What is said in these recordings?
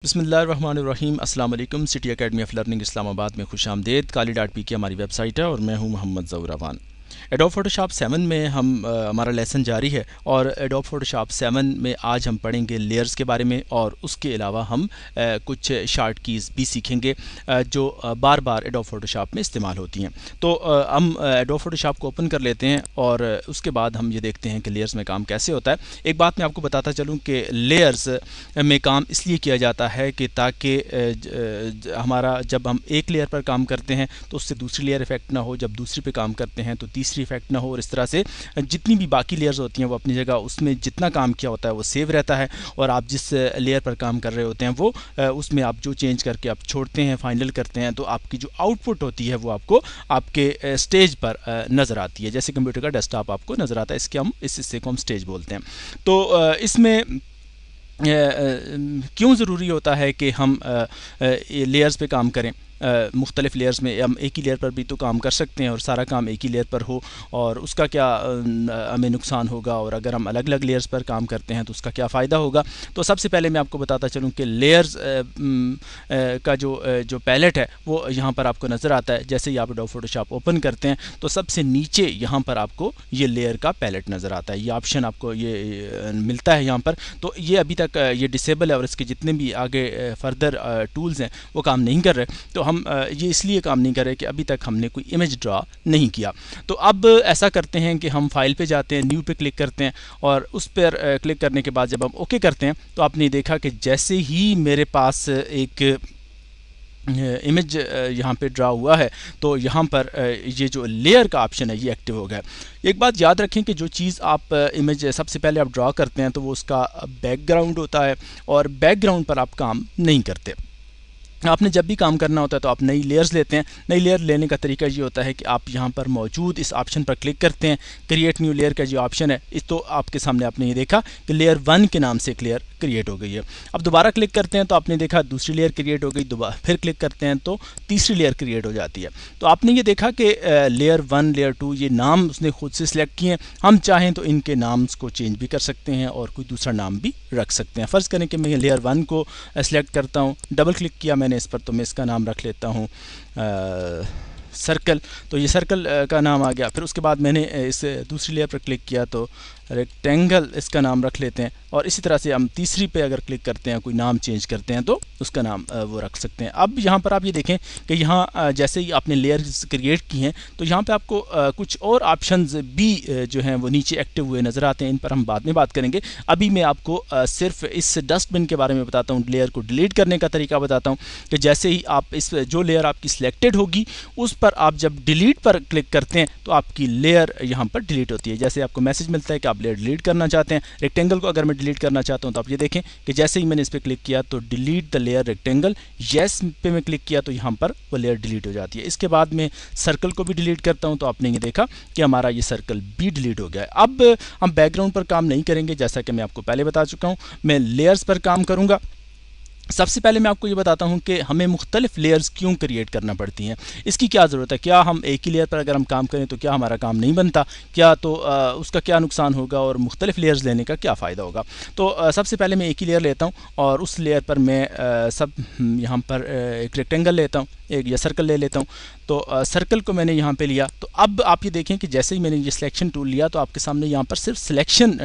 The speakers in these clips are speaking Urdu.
بسم اللہ الرحمن الرحیم۔ السلام علیکم۔ سٹی اکیڈمی آف لرننگ اسلام آباد میں خوش آمدید۔ kali.pk ہماری ویب سائٹ ہے اور میں ہوں محمد ظہور اعوان۔ ایڈوب فوٹوشاپ 7 میں ہمارا لیسن جاری ہے اور ایڈوب فوٹوشاپ 7 میں آج ہم پڑھیں گے لیئرز کے بارے میں، اور اس کے علاوہ ہم کچھ شارٹ کیز بھی سیکھیں گے جو بار بار ایڈوب فوٹوشاپ میں استعمال ہوتی ہیں۔ تو ہم ایڈوب فوٹوشاپ کو اوپن کر لیتے ہیں اور اس کے بعد ہم یہ دیکھتے ہیں کہ لیئرز میں کام کیسے ہوتا ہے۔ ایک بات میں آپ کو بتاتا چلوں کہ لیئرز میں کام اس لیے کیا جاتا ہے کہ تاکہ ہمارا جب ہم ایک لیئر پر کام کرتے ہیں تو اس سے دوسری لیئر افیکٹ نہ ہو، جب دوسری پہ کام کرتے ہیں تو تیسری افیکٹ نہ ہو، اور اس طرح سے جتنی بھی باقی لیئرز ہوتی ہیں وہ اپنی جگہ اس میں جتنا کام کیا ہوتا ہے وہ سیو رہتا ہے، اور آپ جس لیئر پر کام کر رہے ہوتے ہیں وہ اس میں آپ جو چینج کر کے آپ چھوڑتے ہیں، فائنل کرتے ہیں، تو آپ کی جو آؤٹ پٹ ہوتی ہے وہ آپ کو آپ کے اسٹیج پر نظر آتی ہے، جیسے کمپیوٹر کا ڈیسک ٹاپ آپ کو نظر آتا ہے۔ اس حصے کو ہم اسٹیج بولتے ہیں۔ تو اس میں کیوں ضروری ہوتا ہے کہ ہم لیئرز پہ کام کریں؟ مختلف لیئرز میں ہم ایک ہی لیئر پر بھی تو کام کر سکتے ہیں اور سارا کام ایک ہی لیئر پر ہو، اور اس کا کیا ہمیں نقصان ہوگا، اور اگر ہم الگ الگ لیئرز پر کام کرتے ہیں تو اس کا کیا فائدہ ہوگا۔ تو سب سے پہلے میں آپ کو بتاتا چلوں کہ لیئرز کا جو پیلٹ ہے وہ یہاں پر آپ کو نظر آتا ہے۔ جیسے ہی آپ ایڈوب فوٹوشاپ اوپن کرتے ہیں تو سب سے نیچے یہاں پر آپ کو یہ لیئر کا پیلٹ نظر آتا ہے، یہ آپشن آپ کو یہ ملتا ہے یہاں پر۔ تو یہ ابھی تک یہ ڈسیبل ہے اور اس کے جتنے بھی آگے فردر ٹولز ہیں وہ کام نہیں کر رہے۔ تو ہم یہ اس لیے کام نہیں کر رہے کہ ابھی تک ہم نے کوئی امیج ڈرا نہیں کیا۔ تو اب ایسا کرتے ہیں کہ ہم فائل پہ جاتے ہیں، نیو پہ کلک کرتے ہیں، اور اس پر کلک کرنے کے بعد جب ہم اوکے کرتے ہیں تو آپ نے دیکھا کہ جیسے ہی میرے پاس ایک امیج یہاں پہ ڈرا ہوا ہے تو یہاں پر یہ جو لیئر کا آپشن ہے یہ ایکٹیو ہو گیا۔ ایک بات یاد رکھیں کہ جو چیز آپ امیج سب سے پہلے آپ ڈرا کرتے ہیں تو وہ اس کا بیک گراؤنڈ ہوتا ہے، اور بیک گراؤنڈ پر آپ کام نہیں کرتے۔ آپ نے جب بھی کام کرنا ہوتا ہے تو آپ نئی لیئرز لیتے ہیں۔ نئی لیئر لینے کا طریقہ یہ ہوتا ہے کہ آپ یہاں پر موجود اس آپشن پر کلک کرتے ہیں، کریٹ نیو لیئر کا جو آپشن ہے، اس تو آپ کے سامنے آپ نے یہ دیکھا کہ لیئر 1 کے نام سے ایک لیئر کریٹ ہو گئی ہے۔ اب دوبارہ کلک کرتے ہیں تو آپ نے دیکھا دوسری لیئر کریٹ ہو گئی، پھر کلک کرتے ہیں تو تیسری لیئر کریٹ ہو جاتی ہے۔ تو آپ نے یہ دیکھا کہ لیئر 1 لیئر 2 یہ نام اس نے خود سے سلیکٹ کیے ہیں۔ ہم چاہیں تو ان کے نامز کو چینج بھی کر سکتے ہیں اور کوئی دوسرا نام بھی رکھ سکتے ہیں۔ فرض کریں کہ میں لیئر 1 کو سلیکٹ کرتا ہوں، ڈبل کلک کیا میں نے اس پر، تو میں اس کا نام رکھ لیتا ہوں سرکل۔ تو یہ سرکل کا نام آ گیا۔ پھر اس کے بعد میں نے اس دوسری لیئر پر کلک کیا تو ریکٹینگل اس کا نام رکھ لیتے ہیں، اور اسی طرح سے ہم تیسری پہ اگر کلک کرتے ہیں، کوئی نام چینج کرتے ہیں تو اس کا نام وہ رکھ سکتے ہیں۔ اب یہاں پر آپ یہ دیکھیں کہ یہاں جیسے ہی آپ نے لیئرز کریٹ کی ہیں تو یہاں پہ آپ کو کچھ اور آپشنز بھی جو ہیں وہ نیچے ایکٹیو ہوئے نظر آتے ہیں، ان پر ہم بعد میں بات کریں گے۔ ابھی میں آپ کو صرف اس ڈسٹ بن کے بارے میں بتاتا ہوں، لیئر کو ڈیلیٹ کرنے کا طریقہ بتاتا ہوں کہ جیسے ہی آپ اس جو لیئر آپ کی سلیکٹڈ ہوگی اس پر آپ جب ڈیلیٹ پر کلک کرتے ہیں تو آپ کی لیئر یہاں پر ڈیلیٹ ہوتی ہے۔ جیسے آپ کو میسج ملتا ہے کہ آپ لیئر ڈیلیٹ کرنا چاہتے ہیں، ریکٹینگل کو اگر میں ڈیلیٹ کرنا چاہتا ہوں تو آپ یہ دیکھیں کہ جیسے ہی میں نے اس پہ کلک کیا تو ڈیلیٹ دا لیئر ریکٹینگل، یس پہ میں کلک کیا تو یہاں پر وہ لیئر ڈیلیٹ ہو جاتی ہے۔ اس کے بعد میں سرکل کو بھی ڈیلیٹ کرتا ہوں تو آپ نے یہ دیکھا کہ ہمارا یہ سرکل بھی ڈیلیٹ ہو گیا ہے۔ اب ہم بیک گراؤنڈ پر کام نہیں کریں گے، جیسا کہ میں آپ کو پہلے بتا چکا ہوں، میں لیئرز پر کام کروں گا۔ سب سے پہلے میں آپ کو یہ بتاتا ہوں کہ ہمیں مختلف لیئرز کیوں کریٹ کرنا پڑتی ہیں، اس کی کیا ضرورت ہے۔ کیا ہم ایک ہی لیئر پر اگر ہم کام کریں تو کیا ہمارا کام نہیں بنتا، کیا تو اس کا کیا نقصان ہوگا، اور مختلف لیئرز لینے کا کیا فائدہ ہوگا۔ تو سب سے پہلے میں ایک ہی لیئر لیتا ہوں اور اس لیئر پر میں یہاں پر ایک ریکٹینگل لیتا ہوں، ایک یا سرکل لے لیتا ہوں۔ تو سرکل کو میں نے یہاں پہ لیا، تو اب آپ یہ دیکھیں کہ جیسے ہی میں نے یہ سلیکشن ٹول لیا تو آپ کے سامنے یہاں پر صرف سلیکشن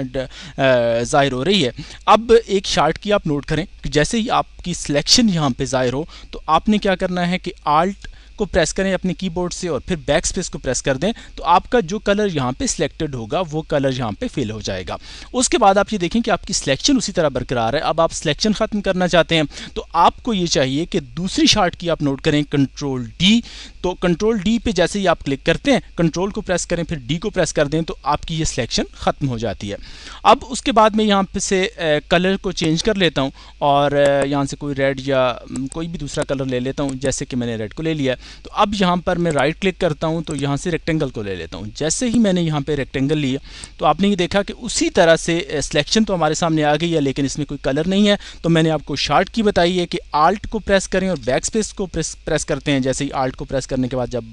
ظاہر ہو رہی ہے۔ اب ایک شارٹ کی آپ نوٹ کریں کہ جیسے ہی آپ کی سلیکشن یہاں پہ ظاہر ہو تو آپ نے کیا کرنا ہے کہ آلٹ کو پریس کریں اپنے کی بورڈ سے اور پھر بیک اسپیس کو پریس کر دیں، تو آپ کا جو کلر یہاں پہ سلیکٹڈ ہوگا وہ کلر یہاں پہ فل ہو جائے گا۔ اس کے بعد آپ یہ دیکھیں کہ آپ کی سلیکشن اسی طرح برقرار ہے۔ اب آپ سلیکشن ختم کرنا چاہتے ہیں تو آپ کو یہ چاہیے کہ دوسری شارٹ کی آپ نوٹ کریں کنٹرول ڈی۔ تو کنٹرول ڈی پہ جیسے ہی آپ کلک کرتے ہیں، کنٹرول کو پریس کریں پھر ڈی کو پریس کر دیں تو آپ کی یہ سلیکشن ختم ہو جاتی ہے۔ اب اس کے بعد میں یہاں پہ سے کلر کو چینج کر لیتا ہوں اور یہاں سے کوئی ریڈ یا کوئی بھی دوسرا کلر لے لیتا ہوں، جیسے کہ میں نے ریڈ کو لے لیا۔ تو اب یہاں پر میں رائٹ کلک کرتا ہوں تو یہاں سے ریکٹینگل کو لے لیتا ہوں. جیسے ہی میں نے یہاں پہ ریکٹینگل لیا تو آپ نے یہ دیکھا کہ اسی طرح سے سلیکشن تو ہمارے سامنے آ گئی ہے لیکن اس میں کوئی کلر نہیں ہے. تو میں نے آپ کو شارٹ کی بتائی ہے کہ آلٹ کو پریس کریں اور بیک سپیس کو پریس کرتے ہیں. جیسے ہی آلٹ کو پریس کرنے کے بعد جب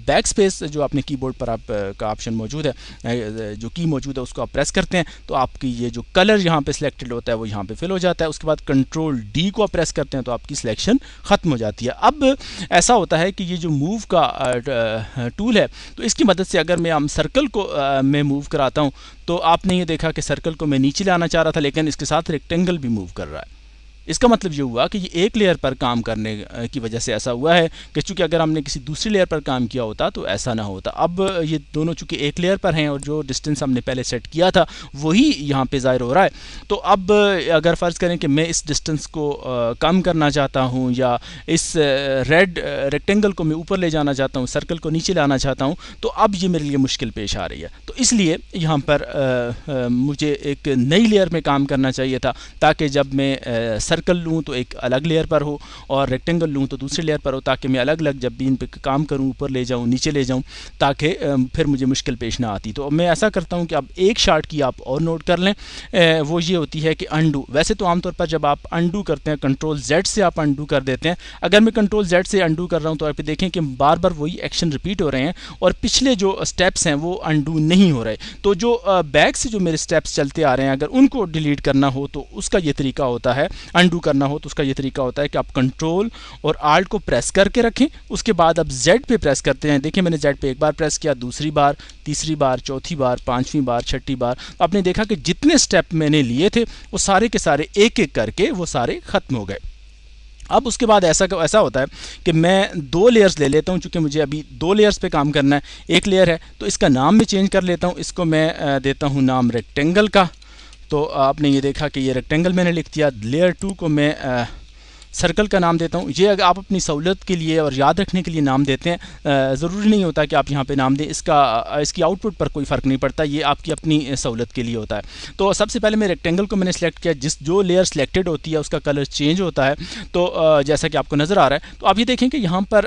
بیک سپیس جو اپنے کی بورڈ پر آپ کا آپشن موجود ہے, جو کی موجود ہے, اس کو آپ پریس کرتے ہیں تو آپ کی یہ جو کلر یہاں پہ سلیکٹڈ ہوتا ہے وہ یہاں پہ فل ہو جاتا ہے. اس کے بعد کنٹرول ڈی کو آپ پریس کرتے ہیں تو آپ کی سلیکشن ختم ہو جاتی ہے. اب ایسا ہوتا ہے کہ یہ جو موو کا ٹول ہے تو اس کی مدد سے اگر میں ہم سرکل کو میں موو کراتا ہوں تو آپ نے یہ دیکھا کہ سرکل کو میں نیچے لانا چاہ رہا تھا لیکن اس کے ساتھ ریکٹینگل بھی موو کر رہا ہے. اس کا مطلب یہ ہوا کہ یہ ایک لیئر پر کام کرنے کی وجہ سے ایسا ہوا ہے کہ چونکہ اگر ہم نے کسی دوسری لیئر پر کام کیا ہوتا تو ایسا نہ ہوتا. اب یہ دونوں چونکہ ایک لیئر پر ہیں اور جو ڈسٹینس ہم نے پہلے سیٹ کیا تھا وہی یہاں پہ ظاہر ہو رہا ہے. تو اب اگر فرض کریں کہ میں اس ڈسٹینس کو کم کرنا چاہتا ہوں یا اس ریڈ ریکٹینگل کو میں اوپر لے جانا چاہتا ہوں, سرکل کو نیچے لانا چاہتا ہوں, تو اب یہ میرے لیے مشکل پیش آ رہی ہے. تو اس لیے یہاں پر مجھے ایک نئی لیئر میں کام کرنا چاہیے تھا تاکہ جب میں سرکل لوں تو ایک الگ لیئر پر ہو اور ریکٹینگل لوں تو دوسری لیئر پر ہو, تاکہ میں الگ الگ جب بھی ان پہ کام کروں, اوپر لے جاؤں نیچے لے جاؤں, تاکہ پھر مجھے مشکل پیش نہ آتی. تو میں ایسا کرتا ہوں کہ اب ایک شارٹ کی آپ اور نوٹ کر لیں, وہ یہ ہوتی ہے کہ انڈو. ویسے تو عام طور پر جب آپ انڈو کرتے ہیں کنٹرول زیڈ سے آپ انڈو کر دیتے ہیں. اگر میں کنٹرول زیڈ سے انڈو کر رہا ہوں تو آپ دیکھیں کہ بار بار وہی ایکشن ریپیٹ ہو رہے ہیں اور پچھلے جو اسٹیپس ہیں وہ انڈو نہیں ہو رہے. تو جو بیک سے جو میرے اسٹیپس چلتے آ رہے ہیں اگر ان کو ڈیلیٹ کرنا ہو تو اس کا یہ طریقہ ہوتا ہے, انڈو کرنا ہو تو اس کا یہ طریقہ ہوتا ہے کہ آپ کنٹرول اور آلٹ کو پریس کر کے رکھیں, اس کے بعد آپ زیڈ پہ پریس کرتے ہیں. دیکھیں میں نے زیڈ پہ ایک بار پریس کیا, دوسری بار, تیسری بار, چوتھی بار, پانچویں بار, چھٹی بار. آپ نے دیکھا کہ جتنے سٹیپ میں نے لیے تھے وہ سارے کے سارے ایک ایک کر کے وہ سارے ختم ہو گئے. اب اس کے بعد ایسا ہوتا ہے کہ میں دو لیئرز لے لیتا ہوں, چونکہ مجھے ابھی دو لیئرز پہ کام کرنا ہے. ایک لیئر ہے تو اس کا نام میں چینج کر لیتا ہوں, اس کو میں دیتا ہوں نام ریکٹینگل کا. تو آپ نے یہ دیکھا کہ یہ ریکٹینگل میں نے لکھ دیا. لیئر 2 کو میں سرکل کا نام دیتا ہوں. یہ اگر آپ اپنی سہولت کے لیے اور یاد رکھنے کے لیے نام دیتے ہیں, ضروری نہیں ہوتا کہ آپ یہاں پہ نام دیں, اس کی آؤٹ پٹ پر کوئی فرق نہیں پڑتا, یہ آپ کی اپنی سہولت کے لیے ہوتا ہے. تو سب سے پہلے میں ریکٹینگل کو میں نے سلیکٹ کیا. جو لیئر سلیکٹڈ ہوتی ہے اس کا کلر چینج ہوتا ہے. تو جیسا کہ آپ کو نظر آ رہا ہے, تو آپ یہ دیکھیں کہ یہاں پر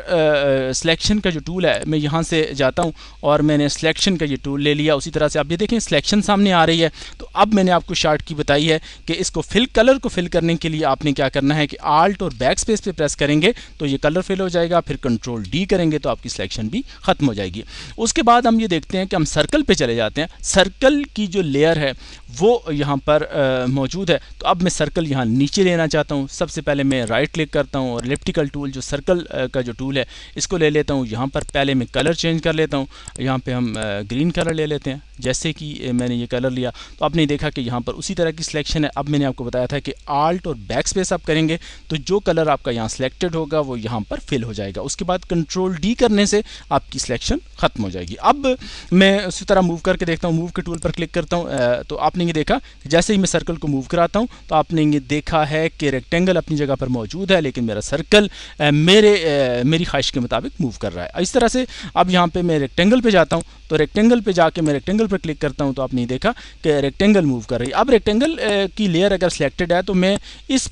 سلیکشن کا جو ٹول ہے میں یہاں سے جاتا ہوں اور میں نے سلیکشن کا یہ ٹول لے لیا. اسی طرح سے آپ یہ دیکھیں سلیکشن سامنے آ رہی ہے. تو اب میں نے آپ کو شارٹ کی بتائی ہے کہ اس کو کلر کو فل کرنے کے لیے آپ نے کیا کرنا ہے کہ آلٹ اور بیک سپیس پہ پریس کریں گے تو یہ کلر فل ہو جائے گا, پھر کنٹرول ڈی کریں گے تو آپ کی سلیکشن بھی ختم ہو جائے گی. اس کے بعد ہم یہ دیکھتے ہیں کہ ہم سرکل پہ چلے جاتے ہیں. سرکل کی جو لیئر ہے وہ یہاں پر موجود ہے. تو اب میں سرکل یہاں نیچے لینا چاہتا ہوں. سب سے پہلے میں رائٹ کلک کرتا ہوں اور الیپٹیکل ٹول جو سرکل کا جو ٹول ہے اس کو لے لیتا ہوں. یہاں پر پہلے میں کلر چینج کر لیتا ہوں. یہاں پہ ہم گرین کلر لے لیتے ہیں. جیسے کہ میں نے یہ کلر لیا تو آپ نے دیکھا کہ یہاں پر اسی طرح کی سلیکشن ہے. اب میں نے آپ کو بتایا تھا کہ آلٹ اور بیک سپیس آپ کریں گے تو جو کلر آپ کا یہاں سلیکٹڈ ہوگا وہ یہاں پر فل ہو جائے گا. اس کے بعد کنٹرول ڈی کرنے سے آپ کی سلیکشن ختم ہو جائے گی. اب میں اسی طرح موو کر کے دیکھتا ہوں. موو کے ٹول پر کلک کرتا ہوں تو آپ نے یہ دیکھا جیسے ہی میں سرکل کو موو کراتا ہوں تو آپ نے یہ دیکھا ہے کہ ریکٹینگل اپنی جگہ پر موجود ہے لیکن میرا سرکل میری خواہش کے مطابق موو کر رہا ہے. اس طرح سے اب یہاں پہ میں ریکٹینگل پہ جاتا ہوں تو ریکٹینگل پہ جا کے میں ریکٹینگل پر کلک کرتا ہوں تو آپ نے دیکھا کہ ریکٹینگل موو کر رہی ہے. اب ریکٹینگل کی لیئر اگر سلیکٹڈ ہے تو میں اس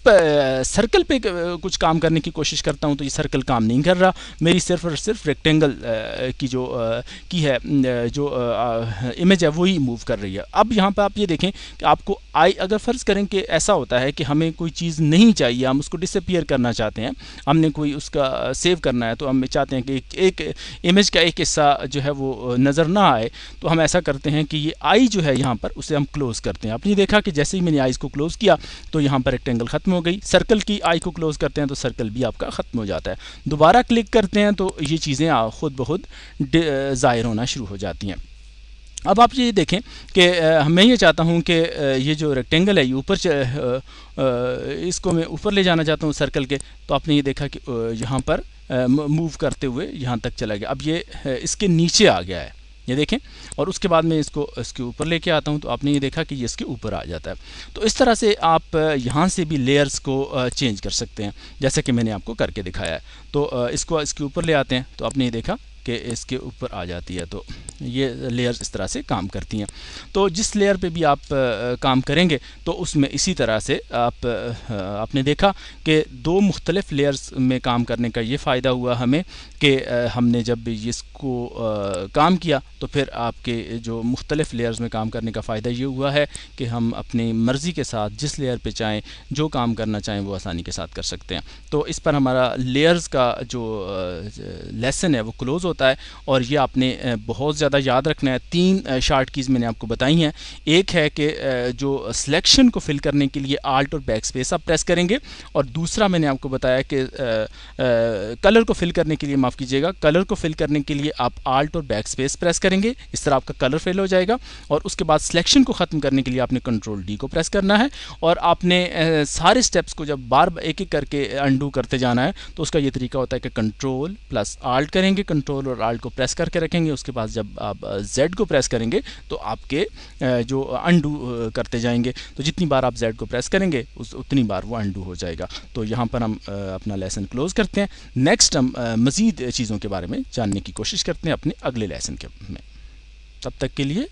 سرکل پہ کچھ کام کرنے کی کوشش کرتا ہوں تو یہ سرکل کام نہیں کر رہا. میری صرف اور صرف ریکٹینگل کی جو امیج ہے وہی موو کر رہی ہے. اب یہاں پہ آپ یہ دیکھیں کہ آپ کو اگر فرض کریں کہ ایسا ہوتا ہے کہ ہمیں کوئی چیز نہیں چاہیے, ہم اس کو ڈس اپیئر کرنا چاہتے ہیں, ہم نے کوئی اس کا سیو کرنا ہے تو ہم چاہتے ہیں کہ ایک امیج کا ایک حصہ جو ہے وہ نظر نہ آئے, تو ہم ایسا کرتے ہیں کہ یہ آئی جو ہے یہاں پر اسے ہم کلوز کرتے ہیں. آپ نے دیکھا کہ جیسے ہی میں نے آئیز کو کلوز کیا تو یہاں پر ریکٹینگل ختم ہو گئی. سرکل کی آئی کو کلوز کرتے ہیں تو سرکل بھی آپ کا ختم ہو جاتا ہے. دوبارہ کلک کرتے ہیں تو یہ چیزیں خود بخود ظاہر ہونا شروع ہو جاتی ہیں. اب آپ یہ دیکھیں کہ میں یہ چاہتا ہوں کہ یہ جو ریکٹینگل ہے یہ اوپر اس کو میں اوپر لے جانا چاہتا ہوں سرکل کے. تو آپ نے یہ دیکھا کہ یہاں پر موو کرتے ہوئے یہاں تک چلا گیا. اب یہ اس کے نیچے آ گیا ہے, یہ دیکھیں, اور اس کے بعد میں اس کے اوپر لے کے آتا ہوں تو آپ نے یہ دیکھا کہ یہ اس کے اوپر آ جاتا ہے. تو اس طرح سے آپ یہاں سے بھی لیئرز کو چینج کر سکتے ہیں جیسا کہ میں نے آپ کو کر کے دکھایا ہے. تو اس کے اوپر لے آتے ہیں تو آپ نے یہ دیکھا کہ اس کے اوپر آ جاتی ہے. تو یہ لیئرز اس طرح سے کام کرتی ہیں. تو جس لیئر پہ بھی آپ کام کریں گے تو اس میں اسی طرح سے آپ نے دیکھا کہ دو مختلف لیئرز میں کام کرنے کا یہ فائدہ ہوا ہمیں کہ ہم نے جب اس کو کام کیا تو پھر آپ کے جو مختلف لیئرز میں کام کرنے کا فائدہ یہ ہوا ہے کہ ہم اپنی مرضی کے ساتھ جس لیئر پہ چاہیں جو کام کرنا چاہیں وہ آسانی کے ساتھ کر سکتے ہیں. تو اس پر ہمارا لیئرز کا جو لیسن ہے وہ کلوز ہوتا ہے. اور یہ آپ نے بہت زیادہ یاد رکھنا ہے. 3 شارٹ کیز میں نے آپ کو بتائی ہیں. ایک ہے کہ جو سلیکشن کو فل کرنے کے لیے آلٹ اور بیک اسپیس آپ پریس کریں گے, اور دوسرا میں نے آپ کو بتایا کہ کلر کو فل کرنے کے لیے, معاف کیجیے گا, کلر کو فل کرنے کے لیے آپ آلٹ اور بیک اسپیس پریس کریں گے. اس طرح آپ کا کلر فل ہو جائے گا. اور اس کے بعد سلیکشن کو ختم کرنے کے لیے آپ نے کنٹرول ڈی کو پریس کرنا ہے. اور آپ نے سارے سٹیپس کو جب بار ایک ایک کر کے انڈو کرتے جانا ہے تو اس کا یہ طریقہ ہوتا ہے کہ کنٹرول پلس آلٹ کریں گے, کنٹرول اور آلٹ کو پریس کر کے رکھیں گے. اس کے بعد جب آپ زیڈ کو پریس کریں گے تو آپ کے جو انڈو کرتے جائیں گے, تو جتنی بار آپ زیڈ کو پریس کریں گے اتنی بار وہ انڈو ہو جائے گا. تو یہاں پر ہم اپنا لیسن کلوز کرتے ہیں. نیکسٹ ہم مزید چیزوں کے بارے میں جاننے کی کوشش کرتے ہیں اپنے اگلے لیسن میں. تب تک کے لیے